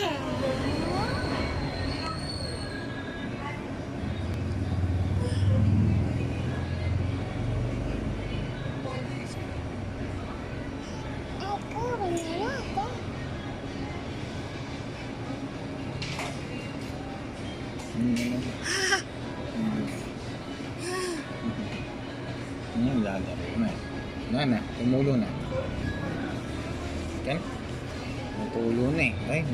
Ini lalaro na. Na, tumulo na. Kan? Natulo na eh. Ay,